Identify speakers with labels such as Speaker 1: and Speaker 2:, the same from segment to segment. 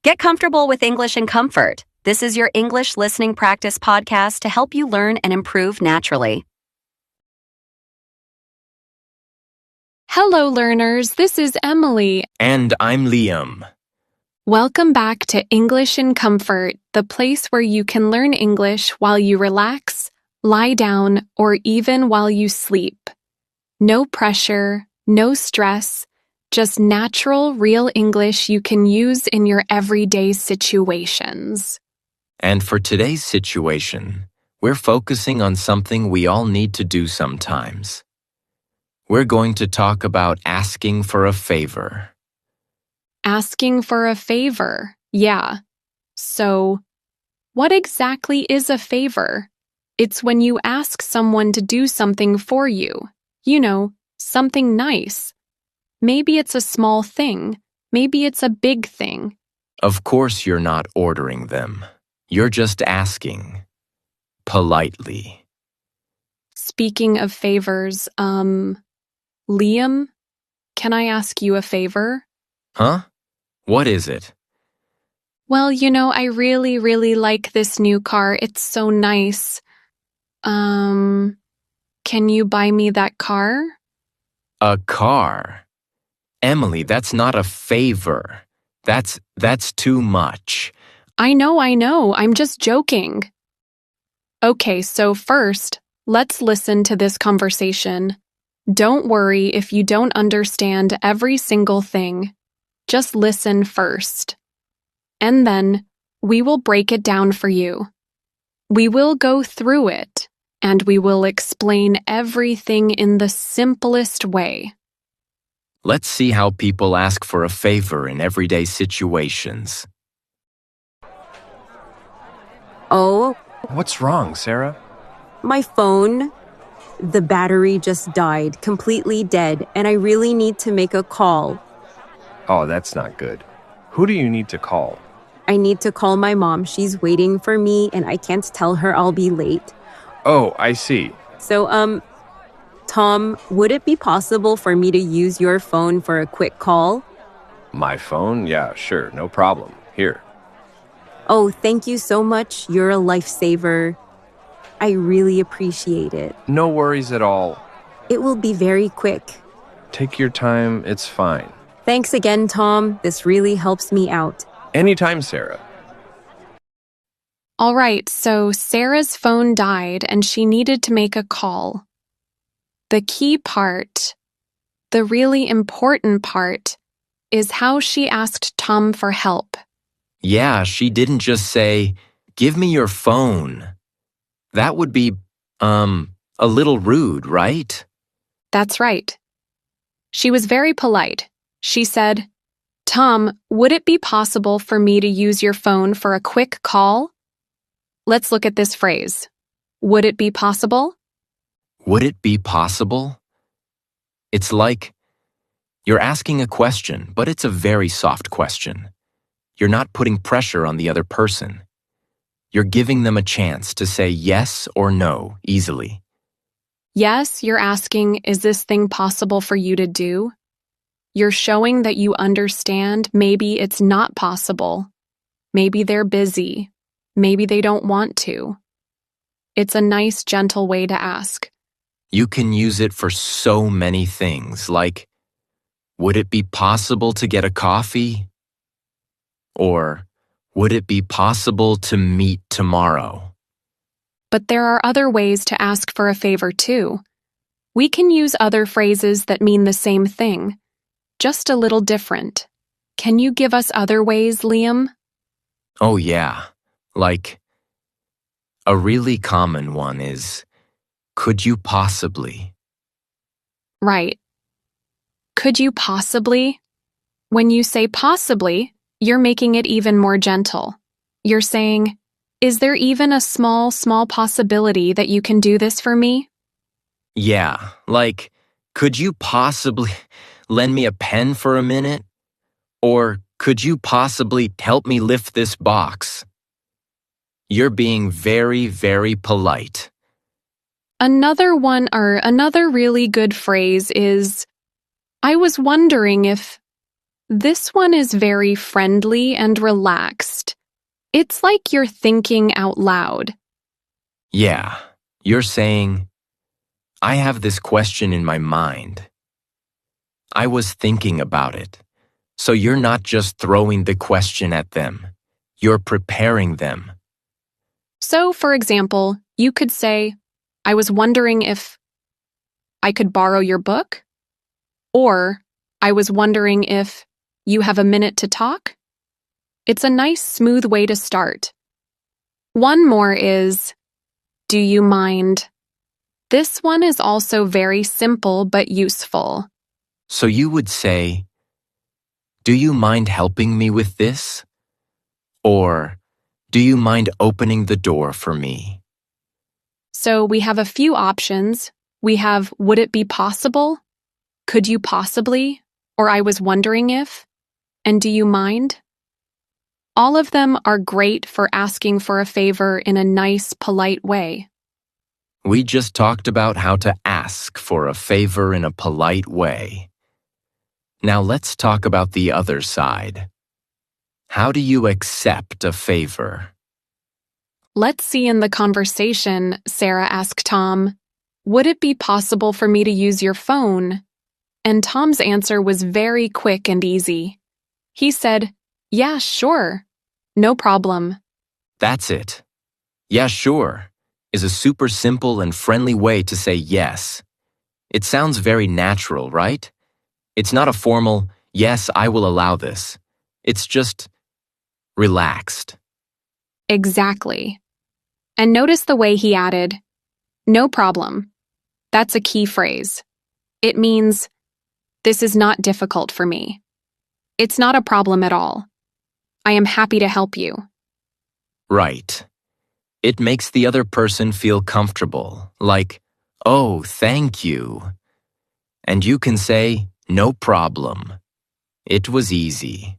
Speaker 1: Get comfortable with English in comfort. This is your English listening practice podcast to help you learn and improve naturally.
Speaker 2: Hello, learners. This is Emily.
Speaker 3: And I'm Liam.
Speaker 2: Welcome back to English in Comfort, the place where you can learn English while you relax, lie down, or even while you sleep. No pressure, no stress, just natural, real English you can use in your everyday situations.
Speaker 3: And for today's situation, we're focusing on something we all need to do sometimes. We're going to talk about asking for a favor.
Speaker 2: Asking for a favor, yeah. So, what exactly is a favor? It's when you ask someone to do something for you. You know, something nice. Maybe it's a small thing. Maybe it's a big thing.
Speaker 3: Of course you're not ordering them. You're just asking. Politely.
Speaker 2: Speaking of favors, Liam, can I ask you a favor?
Speaker 3: Huh? What is it?
Speaker 2: Well, I really like this new car. It's so nice. Can you buy me that car?
Speaker 3: A car? Emily, that's not a favor. That's too much.
Speaker 2: I know. I'm just joking. Okay, so first, let's listen to this conversation. Don't worry if you don't understand every single thing. Just listen first. And then, we will break it down for you. We will go through it, and we will explain everything in the simplest way.
Speaker 3: Let's see how people ask for a favor in everyday situations.
Speaker 4: Oh,
Speaker 5: What's wrong, Sarah?
Speaker 4: my phone. The battery just died, completely dead, and I really need to make a call.
Speaker 5: Oh, that's not good. Who do you need to call?
Speaker 4: I need to call my mom. She's waiting for me, and I can't tell her I'll be late.
Speaker 5: Oh, I see.
Speaker 4: So, Tom, would it be possible for me to use your phone for a quick call?
Speaker 5: My phone? Yeah, sure, no problem. Here.
Speaker 4: Oh, thank you so much. You're a lifesaver. I really appreciate it.
Speaker 5: No worries at all.
Speaker 4: It will be very quick.
Speaker 5: Take your time, it's fine.
Speaker 4: Thanks again, Tom. This really helps me out.
Speaker 5: Anytime, Sarah.
Speaker 2: All right, so Sarah's phone died and she needed to make a call. The key part, the really important part, is how she asked Tom for help.
Speaker 3: Yeah, she didn't just say, "Give me your phone." That would be, a little rude, right?
Speaker 2: That's right. She was very polite. She said, "Tom, would it be possible for me to use your phone for a quick call?" Let's look at this phrase. Would it be possible?
Speaker 3: Would it be possible? It's like you're asking a question, but it's a very soft question. You're not putting pressure on the other person. You're giving them a chance to say yes or no easily.
Speaker 2: Yes, you're asking, is this thing possible for you to do? You're showing that you understand maybe it's not possible. Maybe they're busy. Maybe they don't want to. It's a nice, gentle way to ask.
Speaker 3: You can use it for so many things, like, would it be possible to get a coffee? Or, would it be possible to meet tomorrow?
Speaker 2: But there are other ways to ask for a favor too. We can use other phrases that mean the same thing, just a little different. Can you give us other ways, Liam?
Speaker 3: Oh yeah, like, a really common one is, could you possibly?
Speaker 2: Right. Could you possibly? When you say possibly, you're making it even more gentle. You're saying, is there even a small possibility that you can do this for me?
Speaker 3: Yeah, like, could you possibly lend me a pen for a minute? Or could you possibly help me lift this box? You're being very, very polite.
Speaker 2: Another really good phrase is, I was wondering if... This one is very friendly and relaxed. It's like you're thinking out loud.
Speaker 3: Yeah, you're saying, I have this question in my mind. I was thinking about it. So you're not just throwing the question at them. You're preparing them.
Speaker 2: So, for example, you could say, I was wondering if I could borrow your book? Or, I was wondering if you have a minute to talk? It's a nice, smooth way to start. One more is, do you mind? This one is also very simple but useful.
Speaker 3: So you would say, do you mind helping me with this? Or, do you mind opening the door for me?
Speaker 2: So we have a few options. We have, would it be possible? Could you possibly? Or I was wondering if? And do you mind? All of them are great for asking for a favor in a nice, polite way.
Speaker 3: We just talked about how to ask for a favor in a polite way. Now let's talk about the other side. How do you accept a favor?
Speaker 2: Let's see in the conversation, Sarah asked Tom, would it be possible for me to use your phone? And Tom's answer was very quick and easy. He said, yeah, sure. No problem.
Speaker 3: That's it. Yeah, sure, is a super simple and friendly way to say yes. It sounds very natural, right? It's not a formal, yes, I will allow this. It's just relaxed.
Speaker 2: Exactly. And notice the way he added, no problem. That's a key phrase. It means, this is not difficult for me. It's not a problem at all. I am happy to help you.
Speaker 3: Right. It makes the other person feel comfortable, like, oh, thank you. And you can say, no problem. It was easy.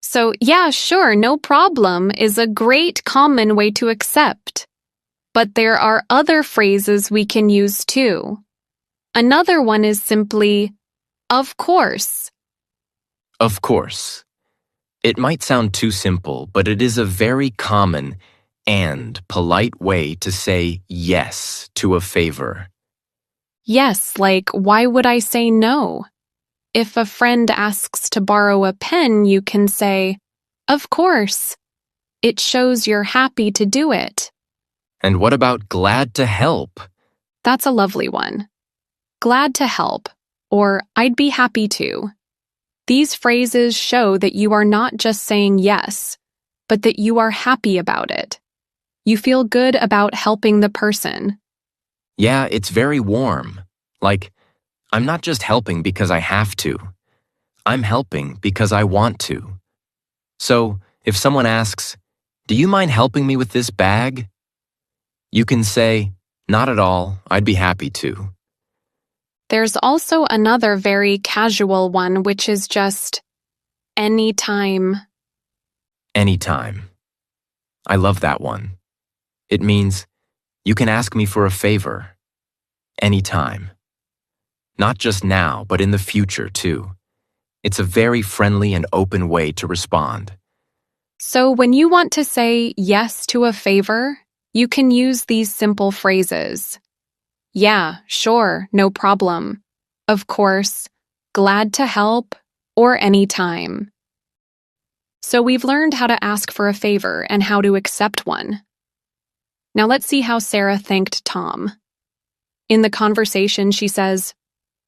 Speaker 2: So, yeah, sure, no problem is a great common way to accept. But there are other phrases we can use too. Another one is simply, of course.
Speaker 3: Of course. It might sound too simple, but it is a very common and polite way to say yes to a favor.
Speaker 2: Yes, like, why would I say no? If a friend asks to borrow a pen, you can say, of course. It shows you're happy to do it.
Speaker 3: And what about glad to help?
Speaker 2: That's a lovely one. Glad to help, or I'd be happy to. These phrases show that you are not just saying yes, but that you are happy about it. You feel good about helping the person.
Speaker 3: Yeah, it's very warm. Like, I'm not just helping because I have to. I'm helping because I want to. So, if someone asks, do you mind helping me with this bag? You can say, not at all, I'd be happy to.
Speaker 2: There's also another very casual one, which is just anytime.
Speaker 3: Anytime. I love that one. It means, you can ask me for a favor. Anytime. Not just now, but in the future, too. It's a very friendly and open way to respond.
Speaker 2: So when you want to say yes to a favor, you can use these simple phrases. Yeah, sure, no problem. Of course, glad to help, or anytime. So we've learned how to ask for a favor and how to accept one. Now let's see how Sarah thanked Tom. In the conversation, she says,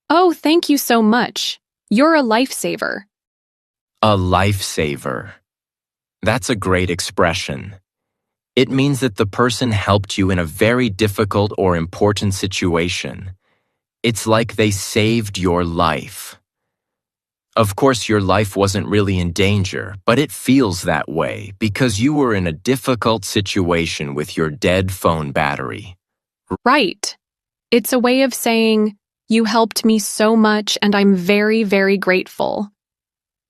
Speaker 2: oh, thank you so much. You're a lifesaver.
Speaker 3: A lifesaver. That's a great expression. It means that the person helped you in a very difficult or important situation. It's like they saved your life. Of course, your life wasn't really in danger, but it feels that way because you were in a difficult situation with your dead phone battery.
Speaker 2: Right. It's a way of saying, you helped me so much and I'm very, very grateful.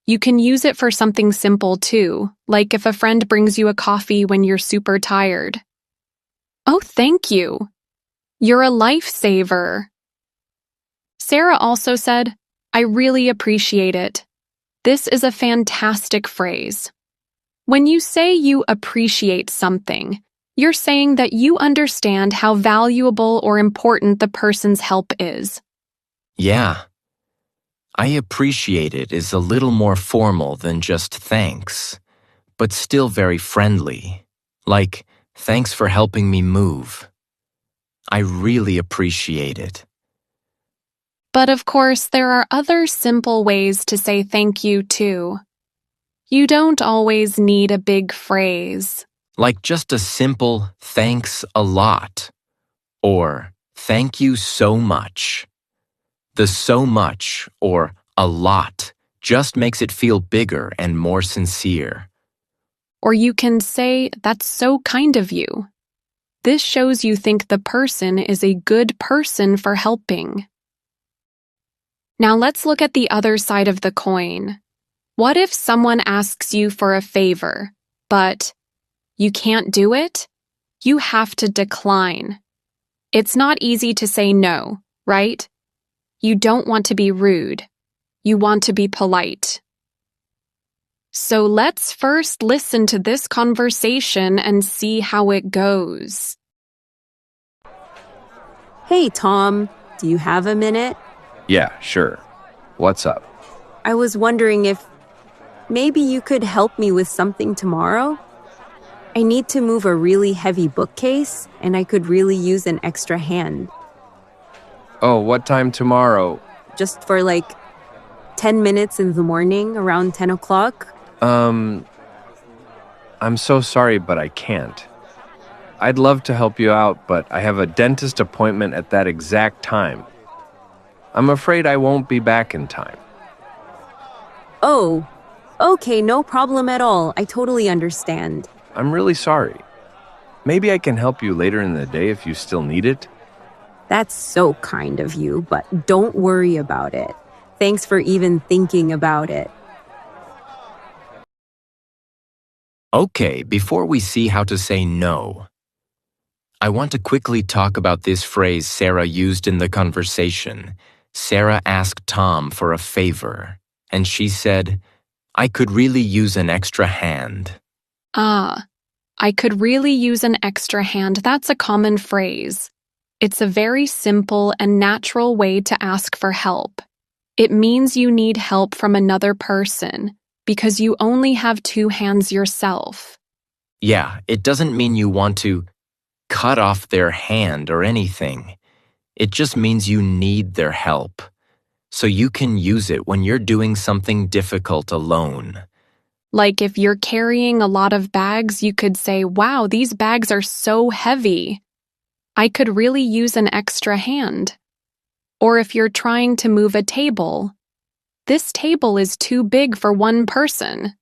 Speaker 2: You can use it for something simple too, like if a friend brings you a coffee when you're super tired. Oh, thank you. You're a lifesaver. Sarah also said, I really appreciate it. This is a fantastic phrase. When you say you appreciate something, you're saying that you understand how valuable or important the person's help is.
Speaker 3: Yeah. I appreciate it is a little more formal than just thanks, but still very friendly. Like, thanks for helping me move. I really appreciate it.
Speaker 2: But of course, there are other simple ways to say thank you too. You don't always need a big phrase.
Speaker 3: Like just a simple thanks a lot or thank you so much. The so much or a lot just makes it feel bigger and more sincere.
Speaker 2: Or you can say, that's so kind of you. This shows you think the person is a good person for helping. Now let's look at the other side of the coin. What if someone asks you for a favor, but you can't do it? You have to decline. It's not easy to say no, right? You don't want to be rude. You want to be polite. So let's first listen to this conversation and see how it goes.
Speaker 4: Hey, Tom, do you have a minute?
Speaker 5: Yeah, sure. What's up?
Speaker 4: I was wondering if maybe you could help me with something tomorrow? I need to move a really heavy bookcase, and I could really use an extra hand.
Speaker 5: Oh, what time tomorrow?
Speaker 4: Just for 10 minutes in the morning, around 10 o'clock.
Speaker 5: I'm so sorry, but I can't. I'd love to help you out, but I have a dentist appointment at that exact time. I'm afraid I won't be back in time.
Speaker 4: Oh, okay, no problem at all. I totally understand.
Speaker 5: I'm really sorry. Maybe I can help you later in the day if you still need it.
Speaker 4: That's so kind of you, but don't worry about it. Thanks for even thinking about it.
Speaker 3: Okay, before we see how to say no, I want to quickly talk about this phrase Sarah used in the conversation. Sarah asked Tom for a favor, and she said, I could really use an extra hand.
Speaker 2: I could really use an extra hand. That's a common phrase. It's a very simple and natural way to ask for help. It means you need help from another person because you only have two hands yourself.
Speaker 3: Yeah, it doesn't mean you want to cut off their hand or anything. It just means you need their help, so you can use it when you're doing something difficult alone.
Speaker 2: Like if you're carrying a lot of bags, you could say, wow, these bags are so heavy. I could really use an extra hand. Or if you're trying to move a table, this table is too big for one person.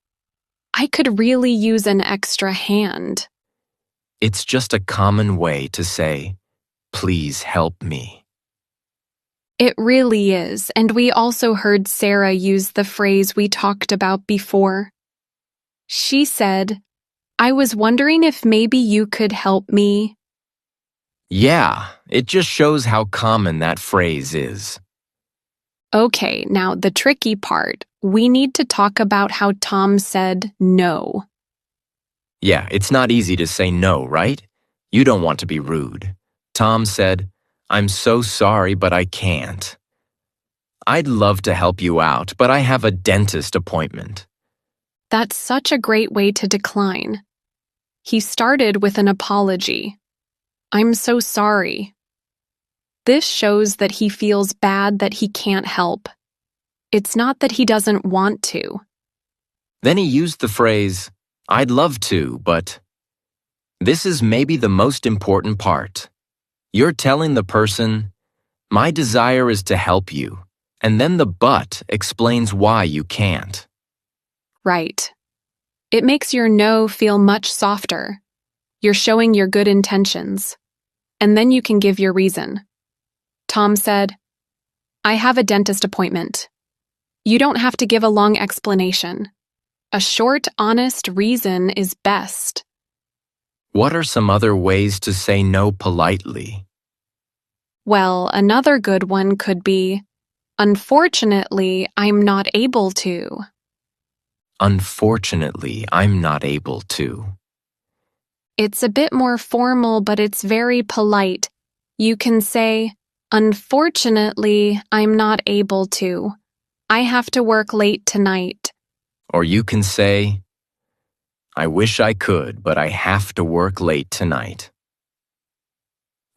Speaker 2: I could really use an extra hand.
Speaker 3: It's just a common way to say, please help me.
Speaker 2: It really is, and we also heard Sarah use the phrase we talked about before. She said, I was wondering if maybe you could help me.
Speaker 3: Yeah, it just shows how common that phrase is.
Speaker 2: Okay, now the tricky part. We need to talk about how Tom said no.
Speaker 3: Yeah, it's not easy to say no, right? You don't want to be rude. Tom said, I'm so sorry, but I can't. I'd love to help you out, but I have a dentist appointment.
Speaker 2: That's such a great way to decline. He started with an apology. I'm so sorry. This shows that he feels bad that he can't help. It's not that he doesn't want to.
Speaker 3: Then he used the phrase, I'd love to, but... This is maybe the most important part. You're telling the person, my desire is to help you, and then the but explains why you can't.
Speaker 2: Right. It makes your no feel much softer. You're showing your good intentions. And then you can give your reason. Tom said, I have a dentist appointment. You don't have to give a long explanation. A short, honest reason is best.
Speaker 3: What are some other ways to say no politely?
Speaker 2: Well, another good one could be, unfortunately, I'm not able to.
Speaker 3: Unfortunately, I'm not able to.
Speaker 2: It's a bit more formal, but it's very polite. You can say, "Unfortunately, I'm not able to. I have to work late tonight."
Speaker 3: Or you can say, I wish I could, but I have to work late tonight.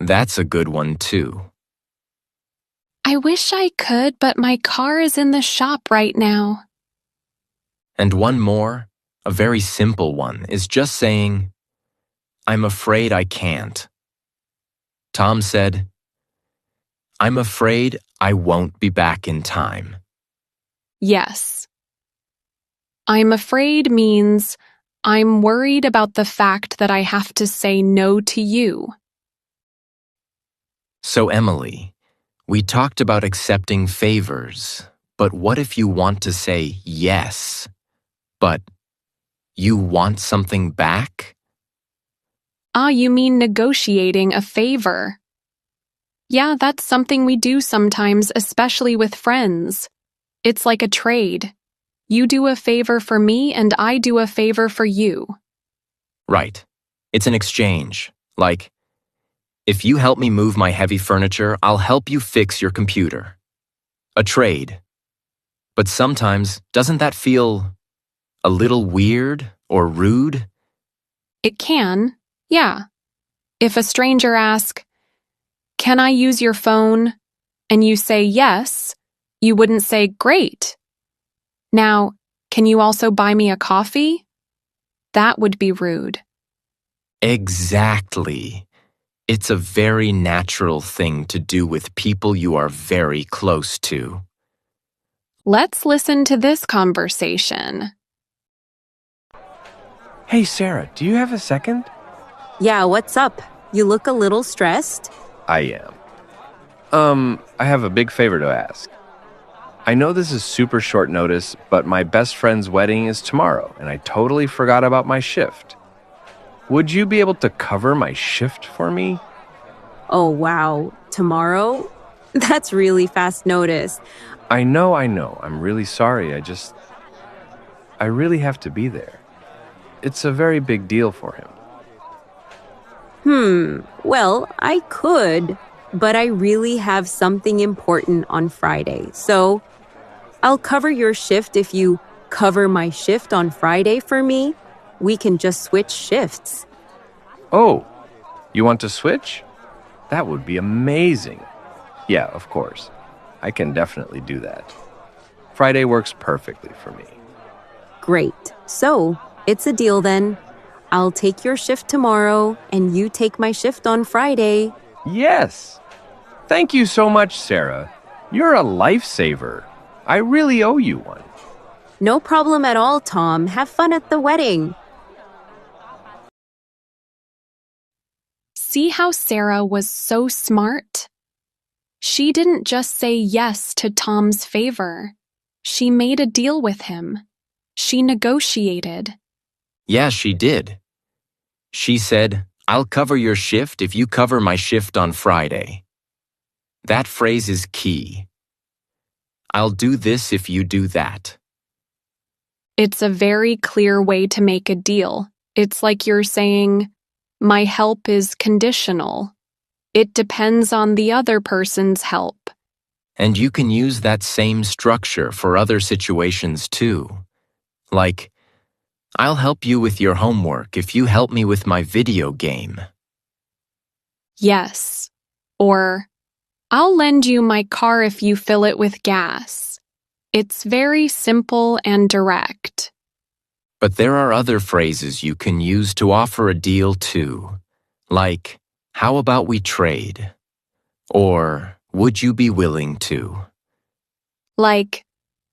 Speaker 3: That's a good one too.
Speaker 2: I wish I could, but my car is in the shop right now.
Speaker 3: And one more, a very simple one, is just saying, I'm afraid I can't. Tom said, I'm afraid I won't be back in time.
Speaker 2: Yes. I'm afraid means I'm worried about the fact that I have to say no to you.
Speaker 3: So, Emily, we talked about accepting favors, but what if you want to say yes, but you want something back?
Speaker 2: Ah, you mean negotiating a favor. Yeah, that's something we do sometimes, especially with friends. It's like a trade. You do a favor for me and I do a favor for you.
Speaker 3: Right. It's an exchange. Like, if you help me move my heavy furniture, I'll help you fix your computer. A trade. But sometimes, doesn't that feel a little weird or rude?
Speaker 2: It can, yeah. If a stranger asks, "Can I use your phone?" and you say yes, you wouldn't say, "Great." Now, "Can you also buy me a coffee?" That would be rude.
Speaker 3: Exactly. It's a very natural thing to do with people you are very close to.
Speaker 2: Let's listen to this conversation.
Speaker 5: Hey, Sarah, do you have a second?
Speaker 4: Yeah, what's up? You look a little stressed.
Speaker 5: I am. I have a big favor to ask. I know this is super short notice, but my best friend's wedding is tomorrow, and I totally forgot about my shift. Would you be able to cover my shift for me?
Speaker 4: Oh, wow. Tomorrow? That's really fast notice.
Speaker 5: I know. I'm really sorry. I really have to be there. It's a very big deal for him.
Speaker 4: Well, I could, but I really have something important on Friday. So I'll cover your shift if you cover my shift on Friday for me. We can just switch shifts.
Speaker 5: Oh, you want to switch? That would be amazing. Yeah, of course. I can definitely do that. Friday works perfectly for me.
Speaker 4: Great. So it's a deal then. I'll take your shift tomorrow and you take my shift on Friday.
Speaker 5: Yes! Thank you so much, Sarah. You're a lifesaver. I really owe you one.
Speaker 4: No problem at all, Tom. Have fun at the wedding.
Speaker 2: See how Sarah was so smart? She didn't just say yes to Tom's favor. She made a deal with him. She negotiated.
Speaker 3: Yeah, she did. She said, I'll cover your shift if you cover my shift on Friday. That phrase is key. I'll do this if you do that.
Speaker 2: It's a very clear way to make a deal. It's like you're saying, my help is conditional. It depends on the other person's help.
Speaker 3: And you can use that same structure for other situations too. Like, I'll help you with your homework if you help me with my video game.
Speaker 2: Yes. Or, I'll lend you my car if you fill it with gas. It's very simple and direct.
Speaker 3: But there are other phrases you can use to offer a deal too. Like, how about we trade? Or, would you be willing to?
Speaker 2: Like,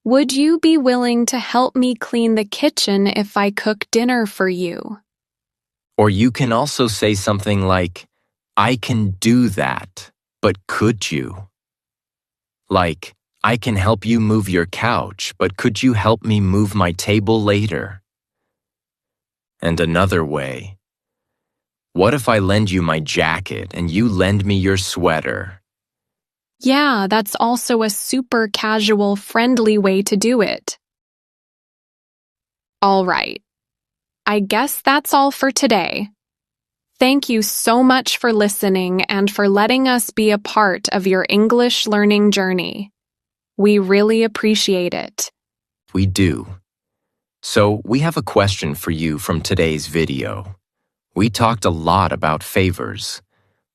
Speaker 2: would you be willing to help me clean the kitchen if I cook dinner for you?
Speaker 3: Or you can also say something like, I can do that, but could you? Like, I can help you move your couch, but could you help me move my table later? And another way, what if I lend you my jacket and you lend me your sweater?
Speaker 2: Yeah, that's also a super casual, friendly way to do it. All right. I guess that's all for today. Thank you so much for listening and for letting us be a part of your English learning journey. We really appreciate it.
Speaker 3: We do. So, we have a question for you from today's video. We talked a lot about favors.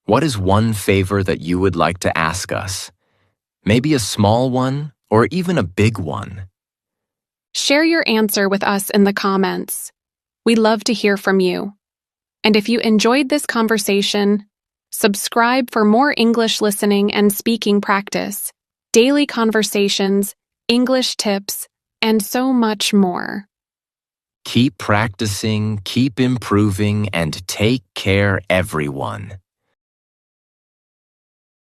Speaker 3: What is one favor that you would like to ask us? Maybe a small one or even a big one.
Speaker 2: Share your answer with us in the comments. We love to hear from you. And if you enjoyed this conversation, subscribe for more English listening and speaking practice, daily conversations, English tips, and so much more.
Speaker 3: Keep practicing, keep improving, and take care, everyone.